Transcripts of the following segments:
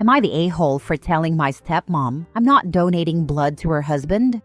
Am I the a-hole for telling my stepmom I'm not donating blood to her husband?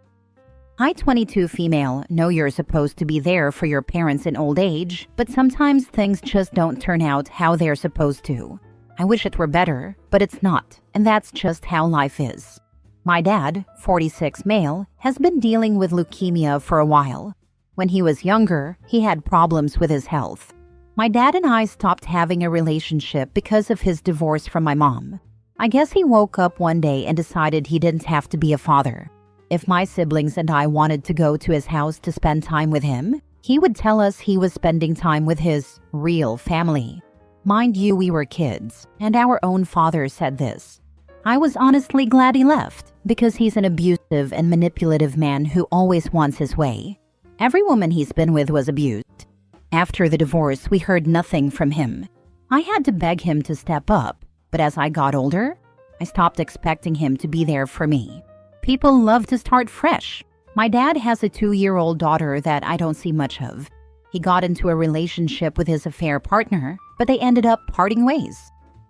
Hi 22 female, know you're supposed to be there for your parents in old age, but sometimes things just don't turn out how they're supposed to. I wish it were better, but it's not, and that's just how life is. My dad, 46 male, has been dealing with leukemia for a while. When he was younger, he had problems with his health. My dad and I stopped having a relationship because of his divorce from my mom. I guess he woke up one day and decided he didn't have to be a father. If my siblings and I wanted to go to his house to spend time with him, he would tell us he was spending time with his real family. Mind you, we were kids, and our own father said this. I was honestly glad he left, because he's an abusive and manipulative man who always wants his way. Every woman he's been with was abused. After the divorce, we heard nothing from him. I had to beg him to step up, but as I got older, I stopped expecting him to be there for me. People love to start fresh. My dad has a 2-year-old daughter that I don't see much of. He got into a relationship with his affair partner, but they ended up parting ways.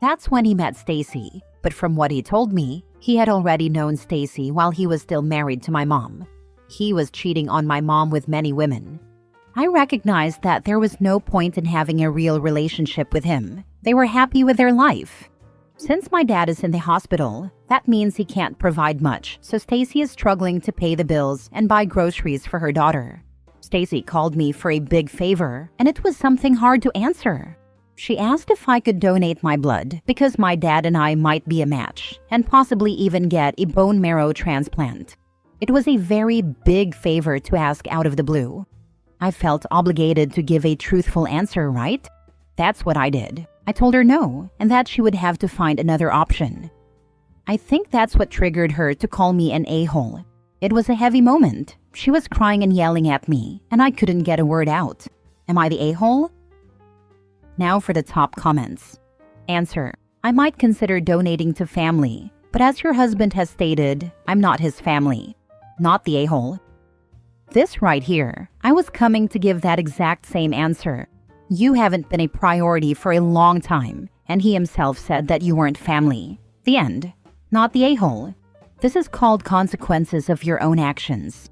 That's when he met Stacy, but from what he told me, he had already known Stacy while he was still married to my mom. He was cheating on my mom with many women. I recognized that there was no point in having a real relationship with him. They were happy with their life. Since my dad is in the hospital, that means he can't provide much, so Stacy is struggling to pay the bills and buy groceries for her daughter. Stacy called me for a big favor, and it was something hard to answer. She asked if I could donate my blood because my dad and I might be a match, and possibly even get a bone marrow transplant. It was a very big favor to ask out of the blue. I felt obligated to give a truthful answer, right? That's what I did. I told her no, and that she would have to find another option. I think that's what triggered her to call me an a-hole. It was a heavy moment. She was crying and yelling at me, and I couldn't get a word out. Am I the a-hole? Now for the top comments. Answer: I might consider donating to family, but as your husband has stated, I'm not his family. Not the a-hole. This right here, I was coming to give that exact same answer. You haven't been a priority for a long time, and he himself said that you weren't family. The end. Not the a-hole. This is called consequences of your own actions.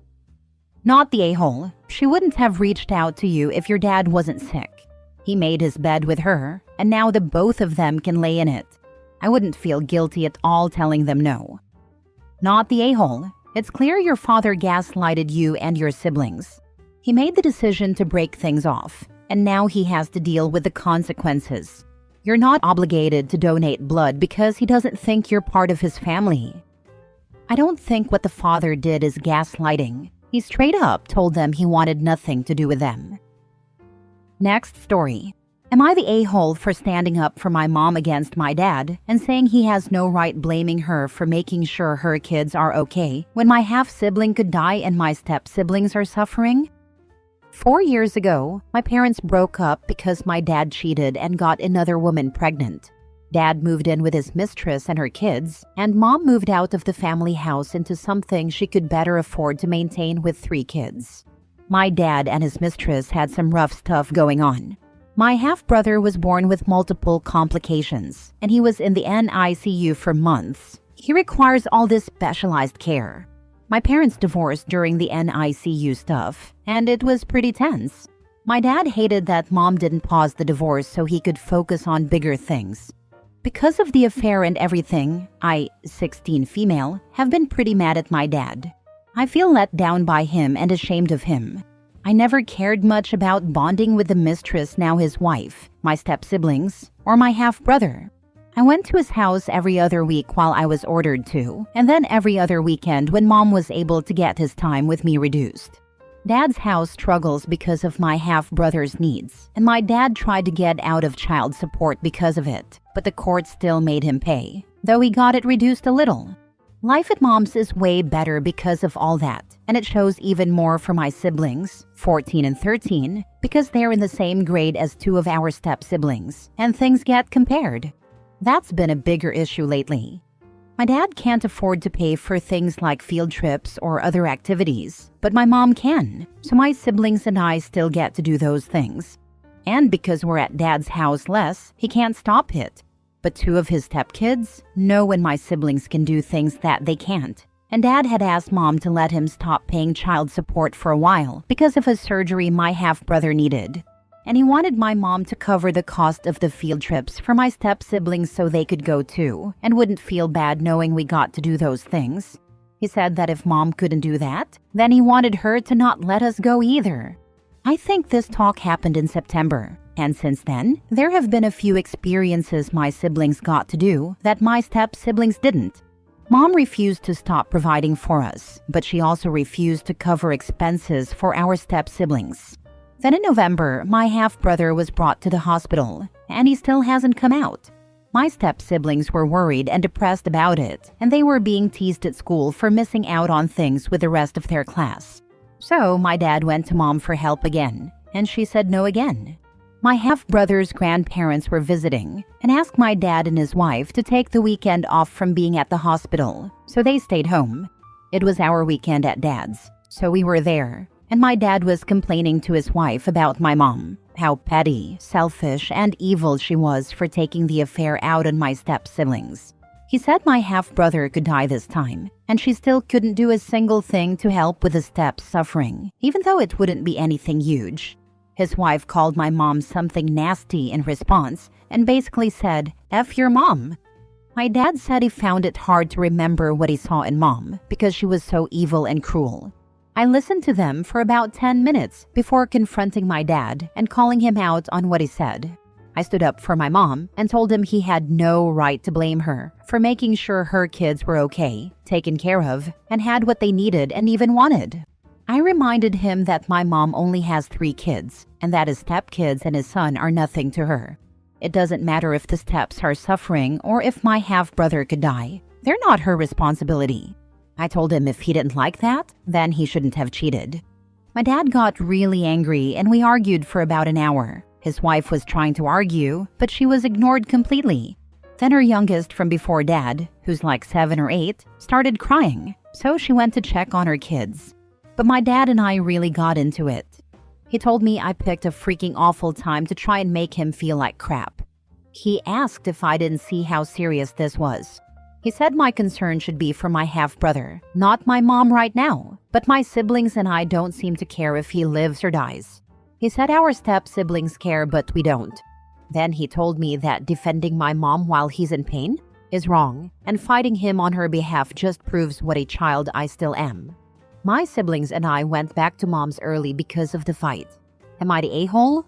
Not the a-hole. She wouldn't have reached out to you if your dad wasn't sick. He made his bed with her, and now the both of them can lay in it. I wouldn't feel guilty at all telling them no. Not the a-hole. It's clear your father gaslighted you and your siblings. He made the decision to break things off, and now he has to deal with the consequences. You're not obligated to donate blood because he doesn't think you're part of his family. I don't think what the father did is gaslighting. He straight up told them he wanted nothing to do with them. Next story. Am I the a-hole for standing up for my mom against my dad and saying he has no right blaming her for making sure her kids are okay when my half-sibling could die and my step-siblings are suffering? 4 years ago, my parents broke up because my dad cheated and got another woman pregnant. Dad moved in with his mistress and her kids, and mom moved out of the family house into something she could better afford to maintain with 3 kids. My dad and his mistress had some rough stuff going on. My half-brother was born with multiple complications, and he was in the NICU for months. He requires all this specialized care. My parents divorced during the NICU stuff, and it was pretty tense. My dad hated that mom didn't pause the divorce so he could focus on bigger things. Because of the affair and everything, I, 16 female, have been pretty mad at my dad. I feel let down by him and ashamed of him. I never cared much about bonding with the mistress, now his wife, my step-siblings, or my half-brother. I went to his house every other week while I was ordered to, and then every other weekend when mom was able to get his time with me reduced. Dad's house struggles because of my half-brother's needs, and my dad tried to get out of child support because of it, but the court still made him pay, though he got it reduced a little. Life at mom's is way better because of all that, and it shows even more for my siblings, 14 and 13, because they're in the same grade as 2 of our step-siblings, and things get compared. That's been a bigger issue lately. My dad can't afford to pay for things like field trips or other activities, but my mom can, so my siblings and I still get to do those things. And because we're at dad's house less, he can't stop it. But two of his stepkids know when my siblings can do things that they can't. And Dad had asked Mom to let him stop paying child support for a while because of a surgery my half-brother needed. And he wanted my mom to cover the cost of the field trips for my step-siblings so they could go too and wouldn't feel bad knowing we got to do those things. He said that if Mom couldn't do that, then he wanted her to not let us go either. I think this talk happened in September, and since then, there have been a few experiences my siblings got to do that my step-siblings didn't. Mom refused to stop providing for us, but she also refused to cover expenses for our step-siblings. Then in November, my half-brother was brought to the hospital, and he still hasn't come out. My step-siblings were worried and depressed about it, and they were being teased at school for missing out on things with the rest of their class. So my dad went to Mom for help again, and she said no again. My half-brother's grandparents were visiting and asked my dad and his wife to take the weekend off from being at the hospital, so they stayed home. It was our weekend at Dad's, so we were there, and my dad was complaining to his wife about my mom, how petty, selfish, and evil she was for taking the affair out on my step-siblings. He said my half-brother could die this time, and she still couldn't do a single thing to help with the step's suffering, even though it wouldn't be anything huge. His wife called my mom something nasty in response and basically said, "F your mom." My dad said he found it hard to remember what he saw in Mom because she was so evil and cruel. I listened to them for about 10 minutes before confronting my dad and calling him out on what he said. I stood up for my mom and told him he had no right to blame her for making sure her kids were okay, taken care of, and had what they needed and even wanted. I reminded him that my mom only has 3 kids and that his stepkids and his son are nothing to her. It doesn't matter if the steps are suffering or if my half-brother could die. They're not her responsibility. I told him if he didn't like that, then he shouldn't have cheated. My dad got really angry and we argued for about an hour. His wife was trying to argue, but she was ignored completely. Then her youngest from before Dad, who's like 7 or 8, started crying, so she went to check on her kids. But my dad and I really got into it. He told me I picked a freaking awful time to try and make him feel like crap. He asked if I didn't see how serious this was. He said my concern should be for my half-brother, not my mom right now, but my siblings and I don't seem to care if he lives or dies. He said our step-siblings care, but we don't. Then he told me that defending my mom while he's in pain is wrong, and fighting him on her behalf just proves what a child I still am. My siblings and I went back to Mom's early because of the fight. Am I the a-hole?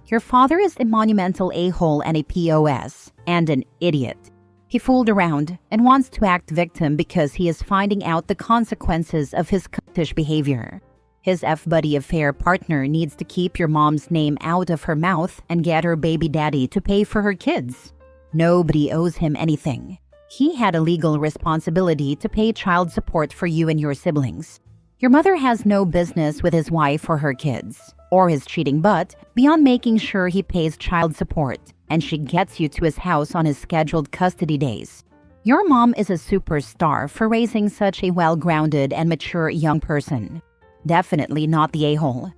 Your father is a monumental a-hole and a POS, and an idiot. He fooled around and wants to act victim because he is finding out the consequences of his cuttish behavior. His F-buddy affair partner needs to keep your mom's name out of her mouth and get her baby daddy to pay for her kids. Nobody owes him anything. He had a legal responsibility to pay child support for you and your siblings. Your mother has no business with his wife or her kids, or his cheating butt, beyond making sure he pays child support, and she gets you to his house on his scheduled custody days. Your mom is a superstar for raising such a well-grounded and mature young person. Definitely not the a-hole.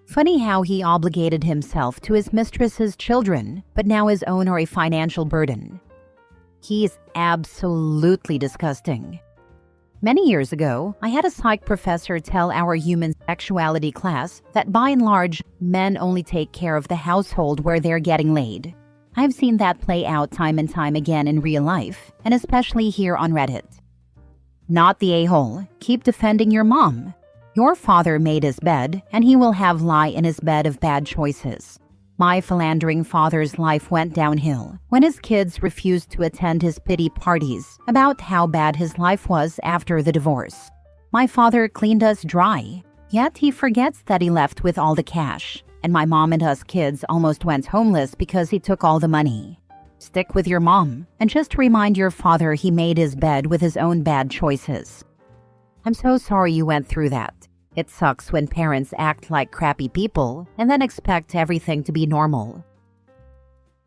Funny how he obligated himself to his mistress's children, but now his own are a financial burden. He is absolutely disgusting. Many years ago, I had a psych professor tell our human sexuality class that by and large, men only take care of the household where they're getting laid. I've seen that play out time and time again in real life, and especially here on Reddit. Not the a-hole. Keep defending your mom. Your father made his bed, and he will have lie in his bed of bad choices. My philandering father's life went downhill when his kids refused to attend his pity parties about how bad his life was after the divorce. My father cleaned us dry, yet he forgets that he left with all the cash, and my mom and us kids almost went homeless because he took all the money. Stick with your mom, and just remind your father he made his bed with his own bad choices. I'm so sorry you went through that. It sucks when parents act like crappy people and then expect everything to be normal.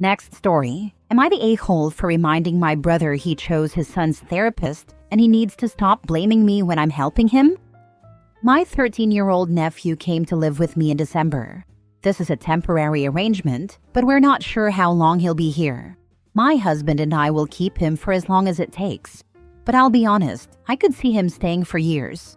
Next story. Am I the a-hole for reminding my brother he chose his son's therapist and he needs to stop blaming me when I'm helping him? My 13-year-old nephew came to live with me in December. This is a temporary arrangement, but we're not sure how long he'll be here. My husband and I will keep him for as long as it takes. But I'll be honest, I could see him staying for years.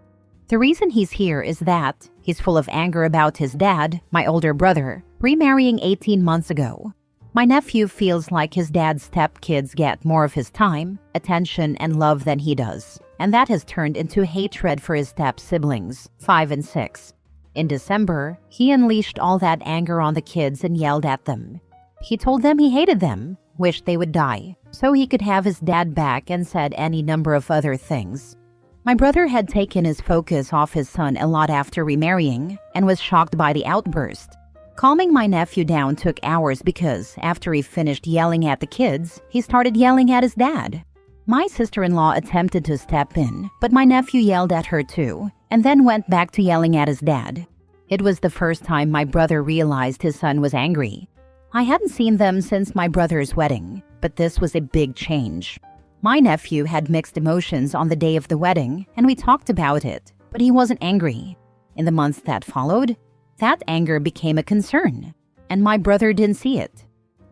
The reason he's here is that he's full of anger about his dad, my older brother, remarrying 18 months ago. My nephew feels like his dad's stepkids get more of his time, attention, and love than he does, and that has turned into hatred for his step-siblings, 5 and 6. In December, he unleashed all that anger on the kids and yelled at them. He told them he hated them, wished they would die, so he could have his dad back, and said any number of other things. My brother had taken his focus off his son a lot after remarrying and was shocked by the outburst. Calming my nephew down took hours because after he finished yelling at the kids, he started yelling at his dad. My sister-in-law attempted to step in, but my nephew yelled at her too, and then went back to yelling at his dad. It was the first time my brother realized his son was angry. I hadn't seen them since my brother's wedding, but this was a big change. My nephew had mixed emotions on the day of the wedding, and we talked about it, but he wasn't angry. In the months that followed, that anger became a concern, and my brother didn't see it.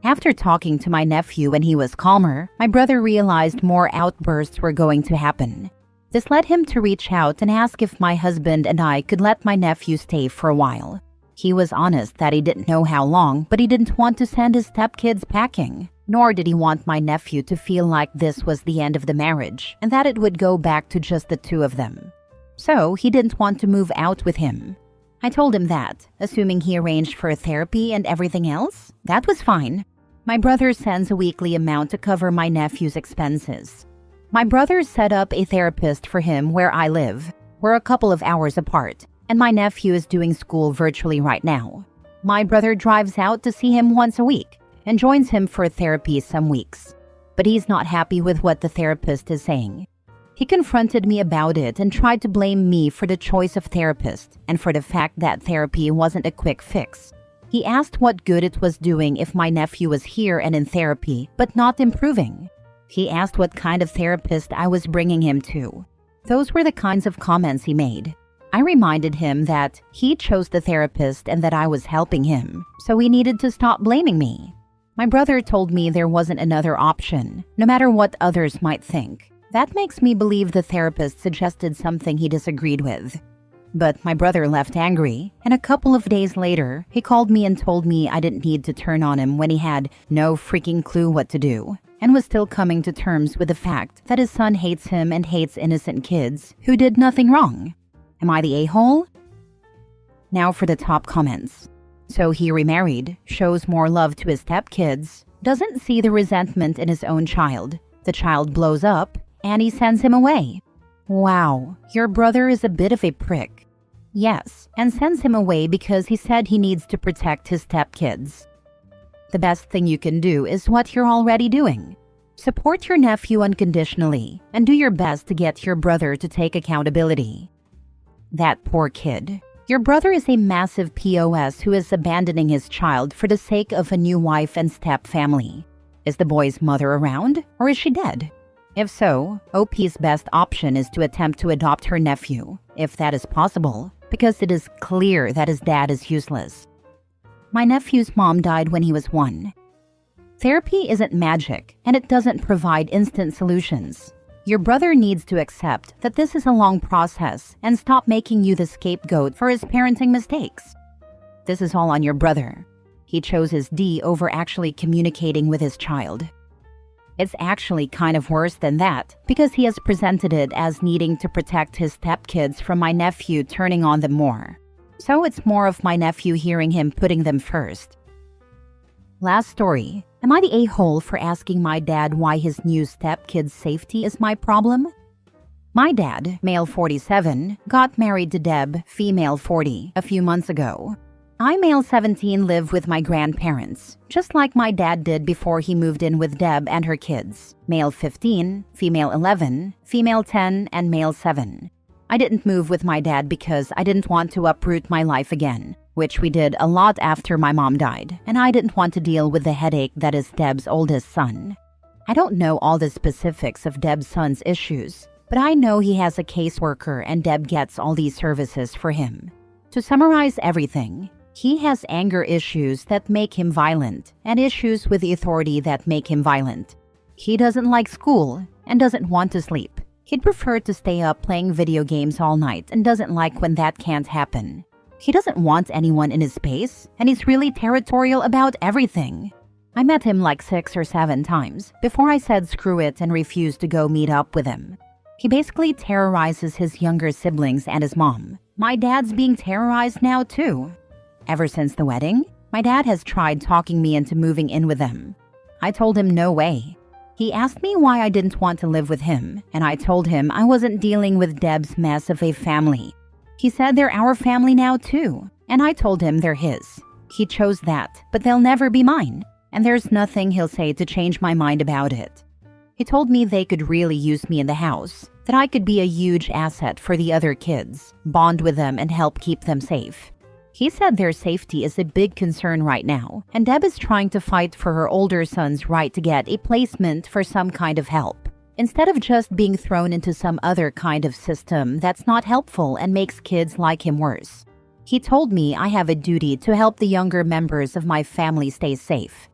After talking to my nephew when he was calmer, my brother realized more outbursts were going to happen. This led him to reach out and ask if my husband and I could let my nephew stay for a while. He was honest that he didn't know how long, but he didn't want to send his stepkids packing. Nor did he want my nephew to feel like this was the end of the marriage and that it would go back to just the two of them. So he didn't want to move out with him. I told him that, assuming he arranged for therapy and everything else, that was fine. My brother sends a weekly amount to cover my nephew's expenses. My brother set up a therapist for him where I live. We're a couple of hours apart, and my nephew is doing school virtually right now. My brother drives out to see him once a week and joins him for therapy some weeks. But he's not happy with what the therapist is saying. He confronted me about it and tried to blame me for the choice of therapist and for the fact that therapy wasn't a quick fix. He asked what good it was doing if my nephew was here and in therapy, but not improving. He asked what kind of therapist I was bringing him to. Those were the kinds of comments he made. I reminded him that he chose the therapist and that I was helping him, so he needed to stop blaming me. My brother told me there wasn't another option, no matter what others might think. That makes me believe the therapist suggested something he disagreed with. But my brother left angry, and a couple of days later, he called me and told me I didn't need to turn on him when he had no freaking clue what to do, and was still coming to terms with the fact that his son hates him and hates innocent kids who did nothing wrong. Am I the a-hole? Now for the top comments. So he remarried, shows more love to his stepkids, doesn't see the resentment in his own child. The child blows up, and he sends him away. Wow, your brother is a bit of a prick. Yes, and sends him away because he said he needs to protect his stepkids. The best thing you can do is what you're already doing. Support your nephew unconditionally, and do your best to get your brother to take accountability. That poor kid. Your brother is a massive POS who is abandoning his child for the sake of a new wife and step family. Is the boy's mother around, or is she dead? If so, OP's best option is to attempt to adopt her nephew, if that is possible, because it is clear that his dad is useless. My nephew's mom died when he was 1. Therapy isn't magic, and it doesn't provide instant solutions. Your brother needs to accept that this is a long process and stop making you the scapegoat for his parenting mistakes. This is all on your brother. He chose his D over actually communicating with his child. It's actually kind of worse than that because he has presented it as needing to protect his stepkids from my nephew turning on them more. So it's more of my nephew hearing him putting them first. Last story. Am I the a-hole for asking my dad why his new stepkid's safety is my problem? My dad, male 47, got married to Deb, female 40, a few months ago. I, male 17, live with my grandparents, just like my dad did before he moved in with Deb and her kids, male 15, female 11, female 10, and male 7. I didn't move with my dad because I didn't want to uproot my life again, which we did a lot after my mom died, and I didn't want to deal with the headache that is Deb's oldest son. I don't know all the specifics of Deb's son's issues, but I know he has a caseworker and Deb gets all these services for him. To summarize everything, He has anger issues that make him violent and issues with the authority that make him violent. He doesn't like school and doesn't want to sleep. He'd prefer to stay up playing video games all night and doesn't like when that can't happen. He doesn't want anyone in his space, and he's really territorial about everything. I met him like 6 or 7 times before I said screw it and refused to go meet up with him. He basically terrorizes his younger siblings and his mom. My dad's being terrorized now too. Ever since the wedding, my dad has tried talking me into moving in with them. I told him no way. He asked me why I didn't want to live with him, and I told him I wasn't dealing with Deb's mess of a family. He said they're our family now too, and I told him they're his. He chose that, but they'll never be mine, and there's nothing he'll say to change my mind about it. He told me they could really use me in the house, that I could be a huge asset for the other kids, bond with them and help keep them safe. He said their safety is a big concern right now, and Deb is trying to fight for her older son's right to get a placement for some kind of help, instead of just being thrown into some other kind of system that's not helpful and makes kids like him worse. He told me I have a duty to help the younger members of my family stay safe.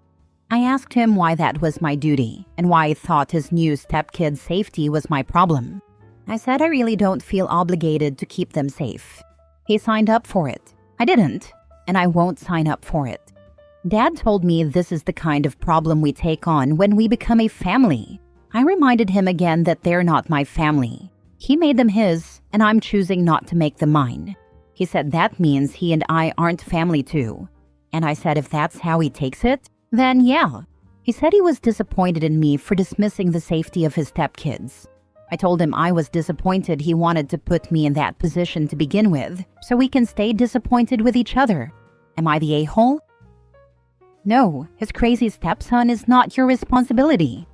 I asked him why that was my duty, and why I thought his new stepkid's safety was my problem. I said I really don't feel obligated to keep them safe. He signed up for it. I didn't, and I won't sign up for it. Dad told me this is the kind of problem we take on when we become a family. I reminded him again that they're not my family. He made them his, and I'm choosing not to make them mine. He said that means he and I aren't family too. And I said if that's how he takes it, then yeah. He said he was disappointed in me for dismissing the safety of his stepkids. I told him I was disappointed he wanted to put me in that position to begin with, so we can stay disappointed with each other. Am I the a-hole? No, his crazy stepson is not your responsibility.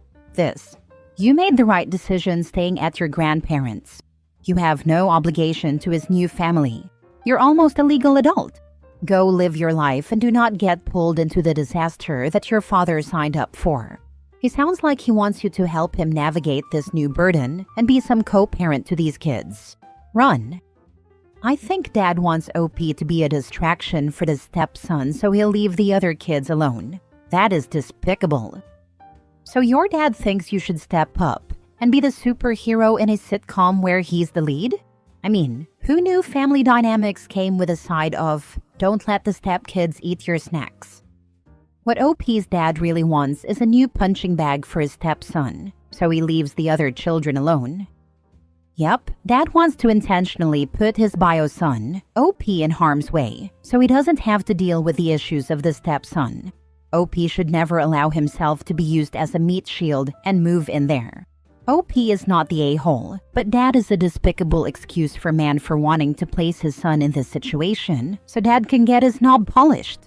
You made the right decision staying at your grandparents'. You have no obligation to his new family. You're almost a legal adult. Go live your life and do not get pulled into the disaster that your father signed up for. He sounds like he wants you to help him navigate this new burden and be some co-parent to these kids. Run. I think Dad wants OP to be a distraction for the stepson so he'll leave the other kids alone. That is despicable. So your dad thinks you should step up and be the superhero in a sitcom where he's the lead? I mean, who knew family dynamics came with a side of, don't let the stepkids eat your snacks? What OP's dad really wants is a new punching bag for his stepson, so he leaves the other children alone. Yep, Dad wants to intentionally put his bio son, OP, in harm's way, so he doesn't have to deal with the issues of the stepson. OP should never allow himself to be used as a meat shield and move in there. OP is not the a-hole, but Dad is a despicable excuse for man for wanting to place his son in this situation, so Dad can get his knob polished.